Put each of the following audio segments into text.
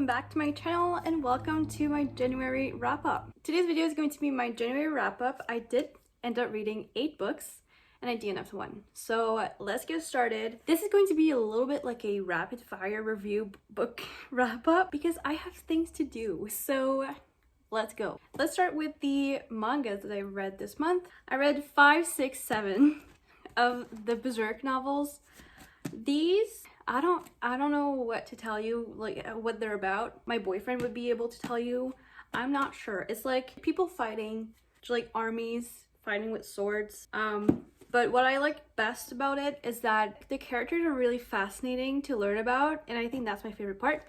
welcome back to my channel and welcome to my January wrap-up. Today's video is going to be my January wrap-up. I did end up reading 8 books and I DNF'd one. So let's get started. This is going to be a little bit like a rapid fire review book wrap-up because I have things to do. So let's go. Let's start with the mangas that I read this month. I read 5, 6, 7 of the Berserk novels. These I don't know what to tell you, like what they're about. My boyfriend would be able to tell you. I'm not sure. It's like people fighting, like armies fighting with swords. But what I like best about it is that the characters are really fascinating to learn about, and I think that's my favorite part.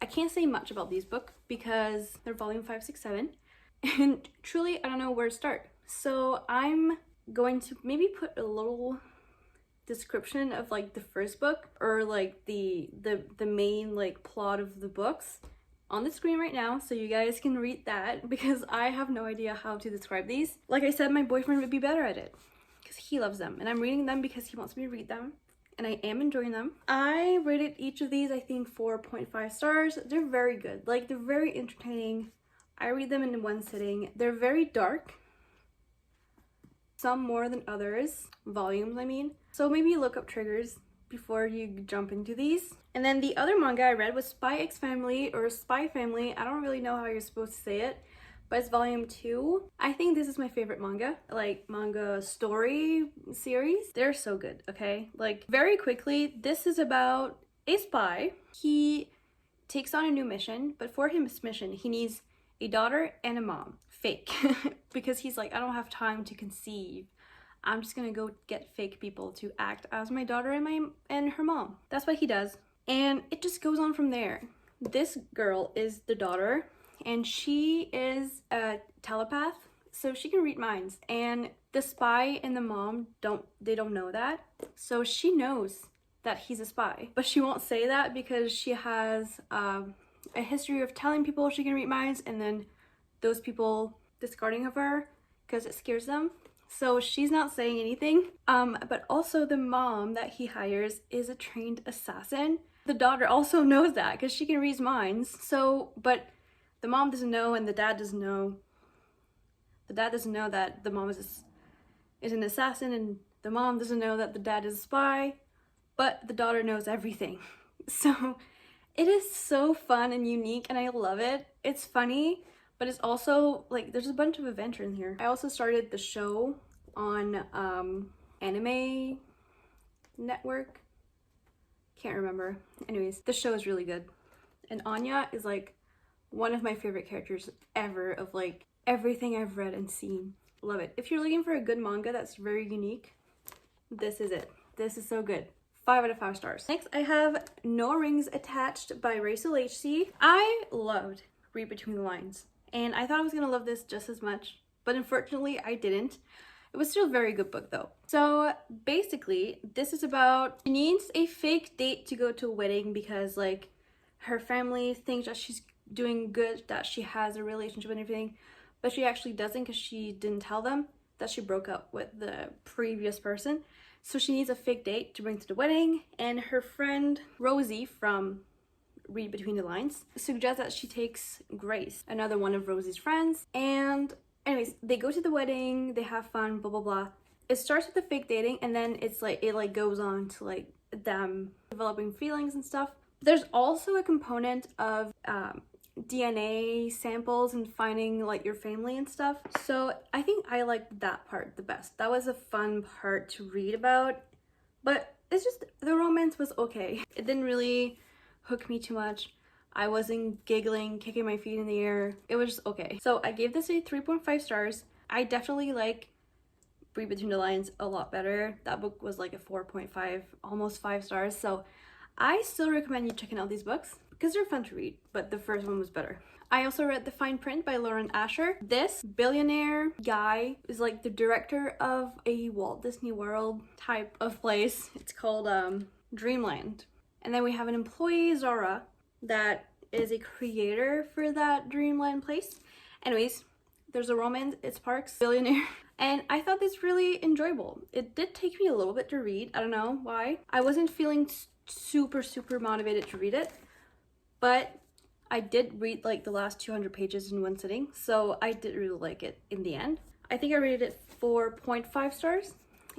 I can't say much about these books because they're volume 5, 6, 7, and truly I don't know where to start. So I'm going to maybe put a little description of like the first book or like the main like plot of the books on the screen right now so you guys can read that because I have no idea how to describe these. Like I said, my boyfriend would be better at it because he loves them and I'm reading them because he wants me to read them and I am enjoying them. I rated each of these I think 4.5 stars. They're very good, like they're very entertaining. I read them in one sitting. They're very dark, some more than others, volumes I mean. So maybe look up triggers before you jump into these. And then the other manga I read was Spy X Family or Spy Family. I don't really know how you're supposed to say it, but it's volume 2. I think this is my favorite manga, like manga story series. They're so good, okay? Like very quickly, this is about a spy. He takes on a new mission, but for his mission, he needs a daughter and a mom. Fake. Because he's like, I don't have time to conceive. I'm just gonna go get fake people to act as my daughter and her mom. That's what he does. And it just goes on from there. This girl is the daughter and she is a telepath, so she can read minds. And the spy and the mom don't know that. So she knows that he's a spy, but she won't say that because she has a history of telling people she can read minds and then those people discarding of her because it scares them. So she's not saying anything. But also the mom that he hires is a trained assassin. The daughter also knows that because she can read minds. So, but the mom doesn't know and the dad doesn't know. The dad doesn't know that the mom is an assassin and the mom doesn't know that the dad is a spy. But the daughter knows everything. So it is so fun and unique and I love it. It's funny, but it's also like there's a bunch of adventure in here. I also started the show on Anime Network. Can't remember. Anyways, the show is really good. And Anya is like one of my favorite characters ever of like everything I've read and seen. Love it. If you're looking for a good manga that's very unique, this is it. This is so good. 5 out of 5 stars. Next, I have No Rings Attached by Rachel HC. I loved Read Between the Lines. And I thought I was gonna love this just as much, but unfortunately I didn't. It was still a very good book though. So basically, this is about, she needs a fake date to go to a wedding because like her family thinks that she's doing good, that she has a relationship and everything, but she actually doesn't because she didn't tell them that she broke up with the previous person. So she needs a fake date to bring to the wedding, and her friend Rosie from Read Between the Lines suggests that she takes Grace, another one of Rosie's friends, and anyways, they go to the wedding, they have fun, blah blah blah. It starts with the fake dating and then it's like it goes on to like them developing feelings and stuff. There's also a component of DNA samples and finding like your family and stuff. So I think I liked that part the best. That was a fun part to read about, but it's just the romance was okay. It didn't really hook me too much. I wasn't giggling, kicking my feet in the air. It was just okay. So I gave this a 3.5 stars. I definitely like Read Between the Lines a lot better. That book was like a 4.5, almost 5 stars. So I still recommend you checking out these books because they're fun to read, but the first one was better. I also read The Fine Print by Lauren Asher. This billionaire guy is like the director of a Walt Disney World type of place. It's called Dreamland. And then we have an employee, Zara, that is a creator for that Dreamland place. Anyways, there's a romance, it's Parks, billionaire. And I thought this really enjoyable. It did take me a little bit to read. I don't know why. I wasn't feeling super motivated to read it, but I did read like the last 200 pages in one sitting, so I did really like it in the end. I think I rated it 4.5 stars,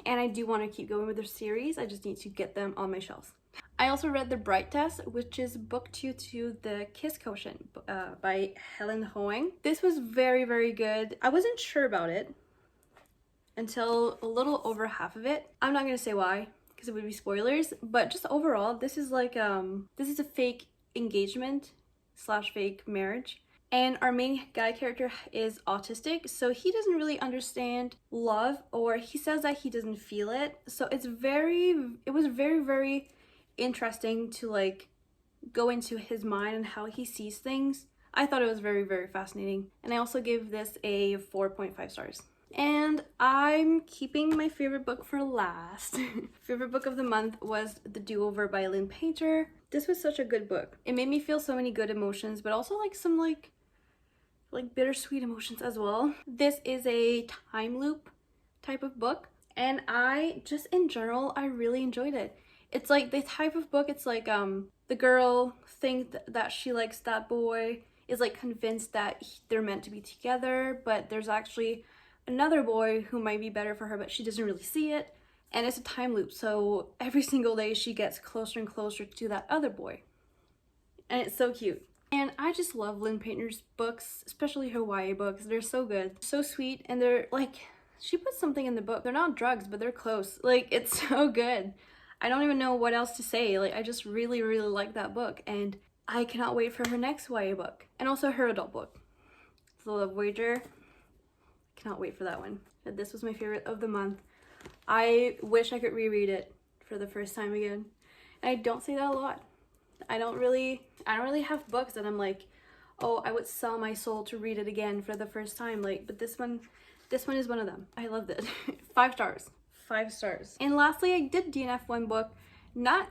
and I do want to keep going with the series. I just need to get them on my shelves. I also read The Bright Test, which is book 2 to the Kiss Quotient by Helen Hoang. This was very, very good. I wasn't sure about it until a little over half of it. I'm not gonna say why, because it would be spoilers, but just overall, this is like this is a fake engagement slash fake marriage, and our main guy character is autistic, so he doesn't really understand love, or he says that he doesn't feel it. So it was very, very interesting to like go into his mind and how he sees things. I thought it was very, very fascinating, and I also gave this a 4.5 stars. And I'm keeping my favorite book for last. Favorite book of the month was The DoOver by Lynn Painter. This was such a good book. It made me feel so many good emotions, but also like some like bittersweet emotions as well. This is a time loop type of book, and I just in general, I really enjoyed it. It's like the type of book, it's like the girl thinks that she likes that boy, is like convinced that they're meant to be together, but there's actually another boy who might be better for her, but she doesn't really see it. And it's a time loop, so every single day she gets closer and closer to that other boy. And it's so cute. And I just love Lynn Painter's books, especially her YA books. They're so good, so sweet, and they're like, she puts something in the book. They're not drugs, but they're close. Like, it's so good. I don't even know what else to say. Like, I just really, really like that book, and I cannot wait for her next YA book, and also her adult book. The Love Wager. Cannot wait for that one. But this was my favorite of the month. I wish I could reread it for the first time again. And I don't say that a lot. I don't really have books that I'm like, oh, I would sell my soul to read it again for the first time. Like, but this one is one of them. I loved it. 5 stars. 5 stars. And lastly, I did DNF one book. Not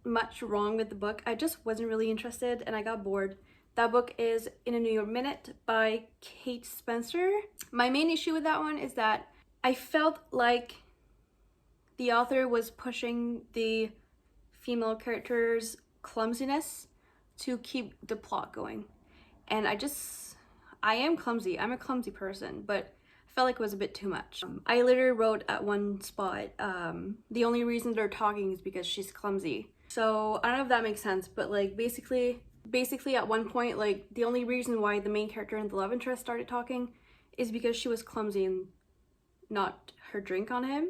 much wrong with the book. I just wasn't really interested and I got bored. That book is In a New York Minute by Kate Spencer. My main issue with that one is that I felt like the author was pushing the female character's clumsiness to keep the plot going. And I am clumsy. I'm a clumsy person, but I felt like it was a bit too much. I literally wrote at one spot, the only reason they're talking is because she's clumsy. So I don't know if that makes sense, but like basically at one point, like the only reason why the main character and the love interest started talking is because she was clumsy and not her drink on him.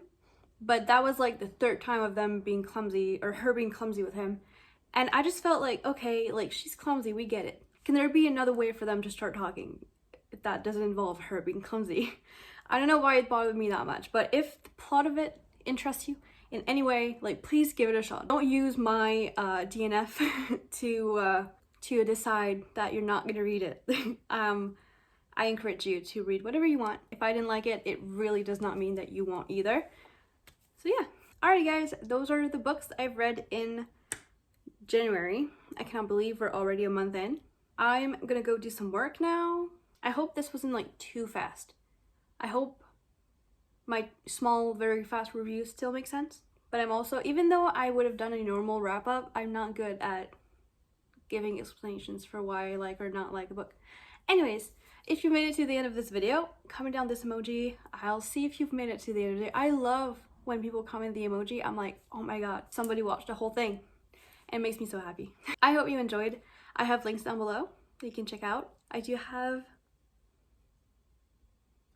But that was like the 3rd time of them being clumsy, or her being clumsy with him. And I just felt like, okay, like she's clumsy, we get it. Can there be another way for them to start talking if that doesn't involve her being clumsy? I don't know why it bothered me that much, but if the plot of it interests you in any way, like please give it a shot. Don't use my DNF to decide that you're not gonna read it. I encourage you to read whatever you want. If I didn't like it, it really does not mean that you won't either. So yeah. Alrighty guys, those are the books I've read in January. I cannot believe we're already a month in. I'm gonna go do some work now. I hope this wasn't like too fast. I hope my small, very fast reviews still make sense. But I'm also, even though I would have done a normal wrap up, I'm not good at giving explanations for why I like or not like a book. Anyways, if you made it to the end of this video, comment down this emoji. I'll see if you've made it to the end of the day. I love when people comment the emoji. I'm like, oh my god, somebody watched the whole thing. And it makes me so happy. I hope you enjoyed. I have links down below that you can check out. I do have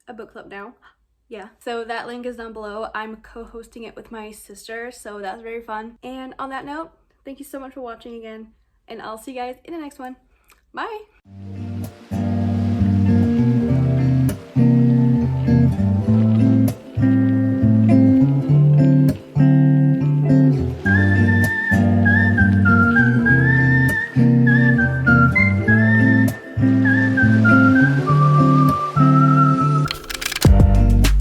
a book club now. Yeah, so that link is down below. I'm co-hosting it with my sister, so that's very fun. And on that note, thank you so much for watching again, and I'll see you guys in the next one. Bye!